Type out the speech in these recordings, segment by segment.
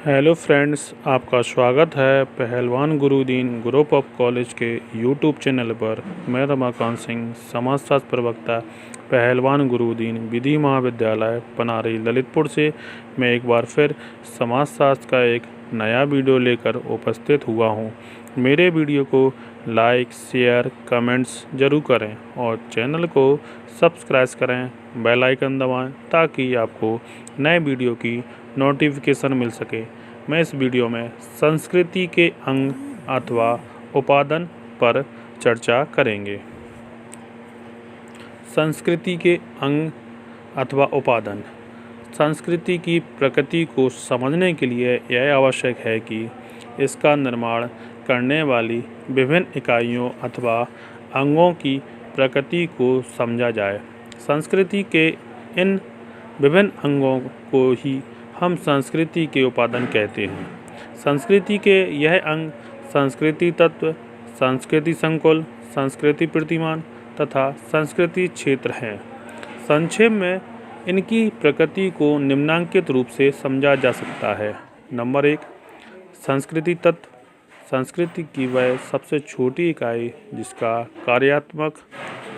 Hello friends, आपका स्वागत है पहलवान गुरुदीन ग्रुप ऑफ कॉलेज के यूट्यूब चैनल पर। मैं रमाकांत सिंह, समाजशास्त्र प्रवक्ता, पहलवान गुरुदीन विधि महाविद्यालय पनारी ललितपुर से मैं एक बार फिर समाजशास्त्र का एक नया वीडियो लेकर उपस्थित हुआ हूं। मेरे वीडियो को लाइक, शेयर, कमेंट्स ज़रूर करें और चैनल को सब्सक्राइब करें, बेल आइकन दबाएं ताकि आपको नए वीडियो की नोटिफिकेशन मिल सके। मैं इस वीडियो में संस्कृति के अंग अथवा उपादान पर चर्चा करेंगे। संस्कृति के अंग अथवा उपादान। संस्कृति की प्रकृति को समझने के लिए यह आवश्यक है कि इसका निर्माण करने वाली विभिन्न इकाइयों अथवा अंगों की प्रकृति को समझा जाए। संस्कृति के इन विभिन्न अंगों को ही हम संस्कृति के उपादान कहते हैं। संस्कृति के यह अंग संस्कृति तत्व, संस्कृति संकुल, संस्कृति प्रतिमान तथा संस्कृति क्षेत्र हैं। संक्षेप में इनकी प्रकृति को निम्नांकित रूप से समझा जा सकता है। नंबर 1, संस्कृति तत्व। संस्कृति की वह सबसे छोटी इकाई जिसका कार्यात्मक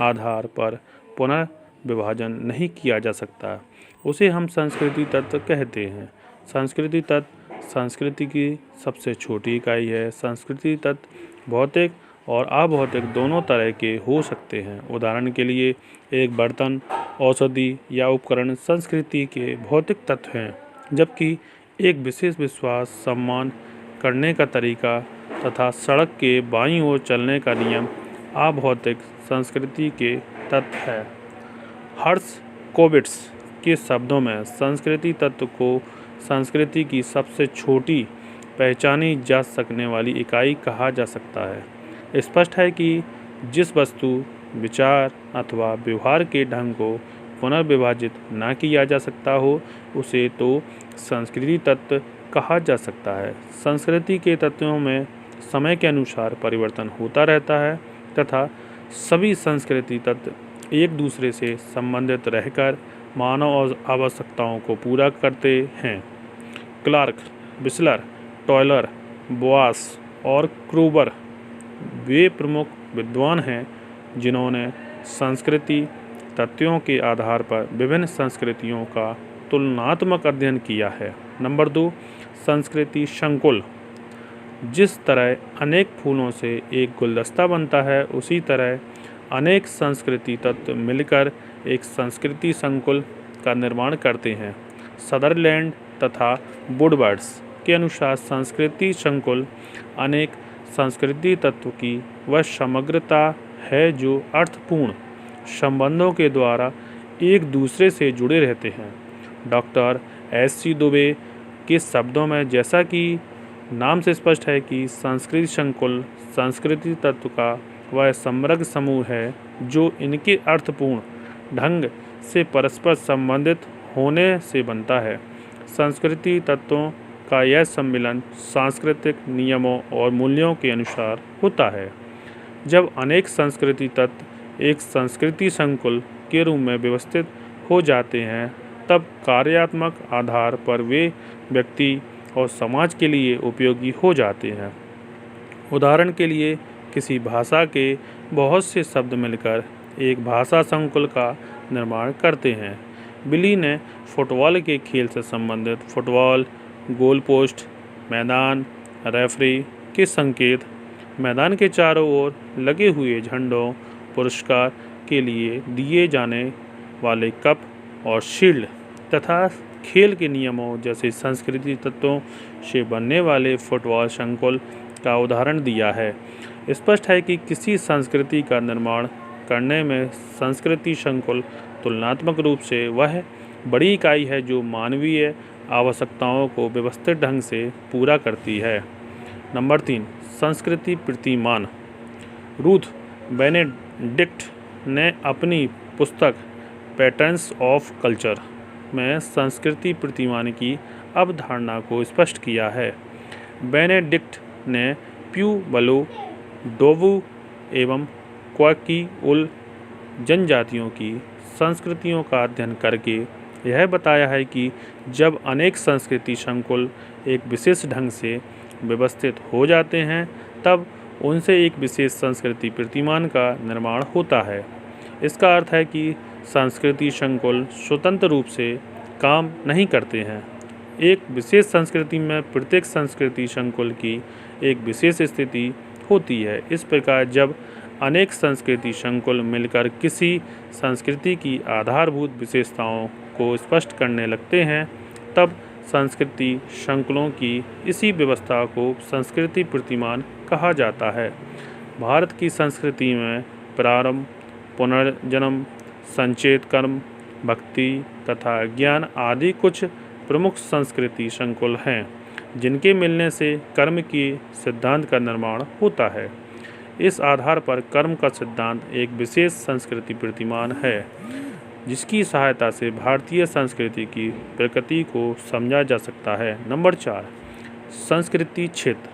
आधार पर पुनः विभाजन नहीं किया जा सकता, उसे हम संस्कृति तत्व कहते हैं। संस्कृति तत्व संस्कृति की सबसे छोटी इकाई है। संस्कृति तत्व भौतिक और अभौतिक दोनों तरह के हो सकते हैं। उदाहरण के लिए, एक बर्तन, औषधि या उपकरण संस्कृति के भौतिक तत्व हैं, जबकि एक विशेष विश्वास, सम्मान करने का तरीका तथा सड़क के बाईं ओर चलने का नियम अभौतिक संस्कृति के तत्व है। हर्शकोविट्ज़ के शब्दों में संस्कृति तत्व को संस्कृति की सबसे छोटी पहचानी जा सकने वाली इकाई कहा जा सकता है। स्पष्ट है कि जिस वस्तु, विचार अथवा व्यवहार के ढंग को पुनर्विभाजित न किया जा सकता हो, उसे तो संस्कृति तत्व कहा जा सकता है। संस्कृति के तत्वों में समय के अनुसार परिवर्तन होता रहता है तथा सभी संस्कृति तत्व एक दूसरे से संबंधित रहकर मानव आवश्यकताओं को पूरा करते हैं। क्लार्क, विस्लर, टॉयलर, बोआस और क्रूबर वे प्रमुख विद्वान हैं जिन्होंने संस्कृति तत्वों के आधार पर विभिन्न संस्कृतियों का तुलनात्मक अध्ययन किया है। नंबर 2, संस्कृति संकुल। जिस तरह अनेक फूलों से एक गुलदस्ता बनता है, उसी तरह अनेक संस्कृति तत्व मिलकर एक संस्कृति संकुल का निर्माण करते हैं। सदरलैंड तथा वुडवर्ड्स के अनुसार संस्कृति संकुल अनेक संस्कृति तत्व की वह समग्रता है जो अर्थपूर्ण संबंधों के द्वारा एक दूसरे से जुड़े रहते हैं। Doctor S.C. दुबे के शब्दों में, जैसा कि नाम से स्पष्ट है कि संस्कृति संकुल संस्कृति तत्व का वह समग्र समूह है जो इनके अर्थपूर्ण ढंग से परस्पर संबंधित होने से बनता है। संस्कृति तत्वों का यह सम्मिलन सांस्कृतिक नियमों और मूल्यों के अनुसार होता है। जब अनेक संस्कृति तत्व एक संस्कृति संकुल के रूप में व्यवस्थित हो जाते हैं, तब कार्यात्मक आधार पर वे व्यक्ति और समाज के लिए उपयोगी हो जाते हैं। उदाहरण के लिए, किसी भाषा के बहुत से शब्द मिलकर एक भाषा संकुल का निर्माण करते हैं। बिली ने फुटबॉल के खेल से संबंधित फुटबॉल, गोल पोस्ट, मैदान, रेफरी के संकेत, मैदान के चारों ओर लगे हुए झंडों, पुरस्कार के लिए दिए जाने वाले कप और शील्ड तथा खेल के नियमों जैसे संस्कृति तत्वों से बनने वाले फुटबॉल संकुल का उदाहरण दिया है। स्पष्ट है कि किसी संस्कृति का निर्माण करने में संस्कृति संकुल तुलनात्मक रूप से वह बड़ी इकाई है जो मानवीय आवश्यकताओं को व्यवस्थित ढंग से पूरा करती है। नंबर 3, संस्कृति प्रतिमान। रूथ बेनेडिक्ट ने अपनी पुस्तक पैटर्न्स ऑफ कल्चर में संस्कृति प्रतिमान की अवधारणा को स्पष्ट किया है। बेनेडिक्ट ने प्यूबलो, डोवू एवं क्वाकी उल जनजातियों की संस्कृतियों का अध्ययन करके यह बताया है कि जब अनेक संस्कृति संकुल एक विशेष ढंग से व्यवस्थित हो जाते हैं तब उनसे एक विशेष संस्कृति प्रतिमान का निर्माण होता है। इसका अर्थ है कि संस्कृति संकुल स्वतंत्र रूप से काम नहीं करते हैं। एक विशेष संस्कृति में प्रत्येक संस्कृति संकुल की एक विशेष स्थिति होती है। इस प्रकार जब अनेक संस्कृति संकुल मिलकर किसी संस्कृति की आधारभूत विशेषताओं को स्पष्ट करने लगते हैं तब संस्कृति संकुलों की इसी व्यवस्था को संस्कृति प्रतिमान कहा जाता है। भारत की संस्कृति में प्रारंभ, पुनर्जन्म, संचेत कर्म, भक्ति तथा ज्ञान आदि कुछ प्रमुख संस्कृति संकुल हैं जिनके मिलने से कर्म की सिद्धांत का निर्माण होता है। इस आधार पर कर्म का सिद्धांत एक विशेष संस्कृति प्रतिमान है जिसकी सहायता से भारतीय संस्कृति की प्रकृति को समझा जा सकता है। नंबर 4, संस्कृति क्षेत्र।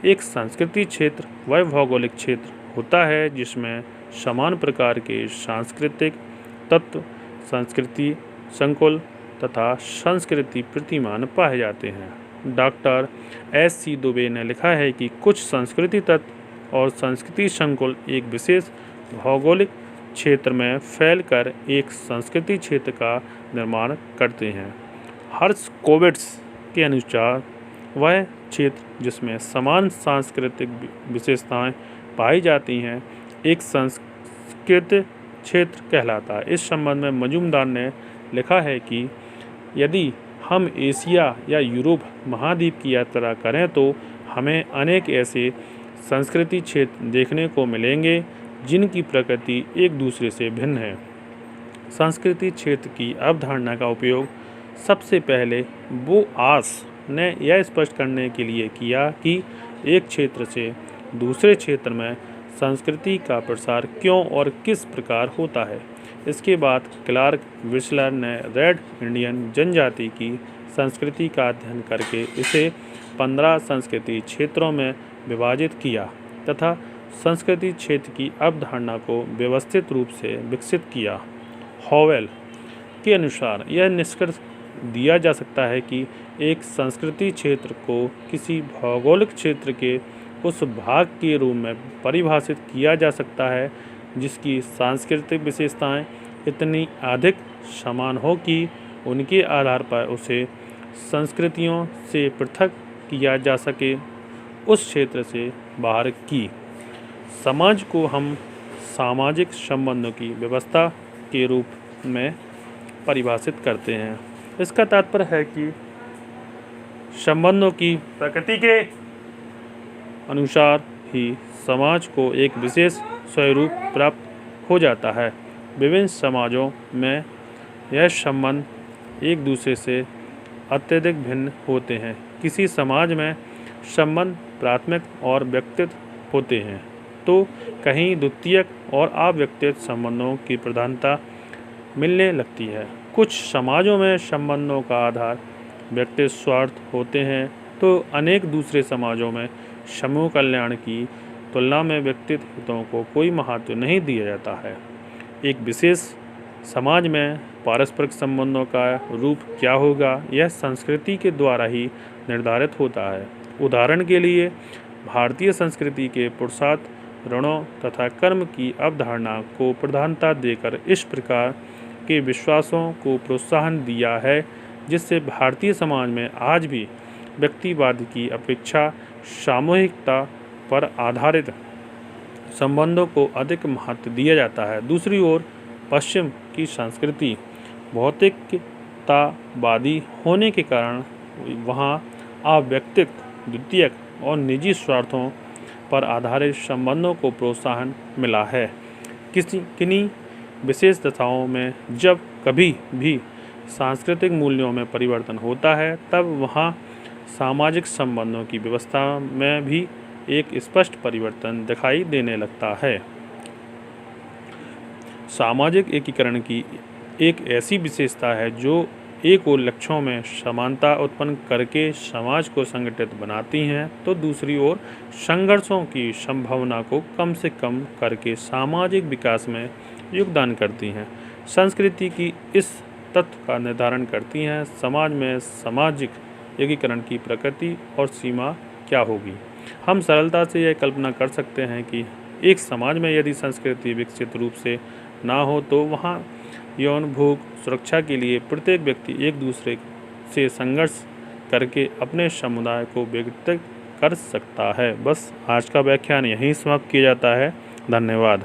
एक संस्कृति क्षेत्र वह भौगोलिक क्षेत्र होता है जिसमें समान प्रकार के सांस्कृतिक तत्व, संस्कृति संकुल तथा संस्कृति प्रतिमान पाए जाते हैं। Doctor S.C. दुबे ने लिखा है कि कुछ संस्कृति तत्व और संस्कृति संकुल एक विशेष भौगोलिक क्षेत्र में फैलकर एक संस्कृति क्षेत्र का निर्माण करते हैं। हर्शकोविट्ज़ के अनुसार वह क्षेत्र जिसमें समान सांस्कृतिक विशेषताएं पाई जाती हैं एक संस्कृत क्षेत्र कहलाता है। इस संबंध में मजूमदार ने लिखा है कि यदि हम एशिया या यूरोप महाद्वीप की यात्रा करें तो हमें अनेक ऐसे संस्कृति क्षेत्र देखने को मिलेंगे जिनकी प्रकृति एक दूसरे से भिन्न है। संस्कृति क्षेत्र की अवधारणा का उपयोग सबसे पहले बोआस ने यह स्पष्ट करने के लिए किया कि एक क्षेत्र से दूसरे क्षेत्र में संस्कृति का प्रसार क्यों और किस प्रकार होता है। इसके बाद क्लार्क विस्लर ने रेड इंडियन जनजाति की संस्कृति का अध्ययन करके इसे 15 संस्कृति क्षेत्रों में विभाजित किया तथा संस्कृति क्षेत्र की अवधारणा को व्यवस्थित रूप से विकसित किया। हॉवेल के अनुसार यह निष्कर्ष दिया जा सकता है कि एक संस्कृति क्षेत्र को किसी भौगोलिक क्षेत्र के उस भाग के रूप में परिभाषित किया जा सकता है जिसकी सांस्कृतिक विशेषताएं इतनी अधिक समान हो कि उनके आधार पर उसे संस्कृतियों से पृथक किया जा सके। उस क्षेत्र से बाहर की समाज को हम सामाजिक संबंधों की व्यवस्था के रूप में परिभाषित करते हैं। इसका तात्पर्य है कि संबंधों की प्रकृति के अनुसार ही समाज को एक विशेष स्वरूप प्राप्त हो जाता है। विभिन्न समाजों में यह संबंध एक दूसरे से अत्यधिक भिन्न होते हैं। किसी समाज में संबंध प्राथमिक और व्यक्तिगत होते हैं तो कहीं द्वितीयक और अव्यक्तिगत संबंधों की प्रधानता मिलने लगती है। कुछ समाजों में संबंधों का आधार व्यक्तिगत स्वार्थ होते हैं तो अनेक दूसरे समाजों में समूह कल्याण की तुलना में व्यक्तिगत हितों को कोई महत्व नहीं दिया जाता है। एक विशेष समाज में पारस्परिक संबंधों का रूप क्या होगा यह संस्कृति के द्वारा ही निर्धारित होता है। उदाहरण के लिए भारतीय संस्कृति के पुरुषार्थ, ऋणों तथा कर्म की अवधारणा को प्रधानता देकर इस प्रकार के विश्वासों को प्रोत्साहन दिया है जिससे भारतीय समाज में आज भी व्यक्तिवाद की अपेक्षा सामूहिकता पर आधारित संबंधों को अधिक महत्व दिया जाता है। दूसरी ओर पश्चिम की संस्कृति भौतिकतावादी होने के कारण वहाँ अव्यक्तिगत, द्वितीयक और निजी स्वार्थों पर आधारित संबंधों को प्रोत्साहन मिला है। किन्हीं विशेष दशाओं में जब कभी भी सांस्कृतिक मूल्यों में परिवर्तन होता है तब वहाँ सामाजिक संबंधों की व्यवस्था में भी एक स्पष्ट परिवर्तन दिखाई देने लगता है। सामाजिक एकीकरण की एक ऐसी विशेषता है जो एक ओर लक्ष्यों में समानता उत्पन्न करके समाज को संगठित बनाती हैं तो दूसरी ओर संघर्षों की संभावना को कम से कम करके सामाजिक विकास में योगदान करती हैं। संस्कृति की इस तत्व का निर्धारण करती हैं। समाज में सामाजिक एकीकरण की प्रकृति और सीमा क्या होगी? हम सरलता से यह कल्पना कर सकते हैं कि एक समाज में यदि संस्कृति विकसित रूप से ना हो तो वहाँ यौन भूख सुरक्षा के लिए प्रत्येक व्यक्ति एक दूसरे से संघर्ष करके अपने समुदाय को विकसित कर सकता है। बस आज का व्याख्यान यहीं समाप्त किया जाता है। धन्यवाद।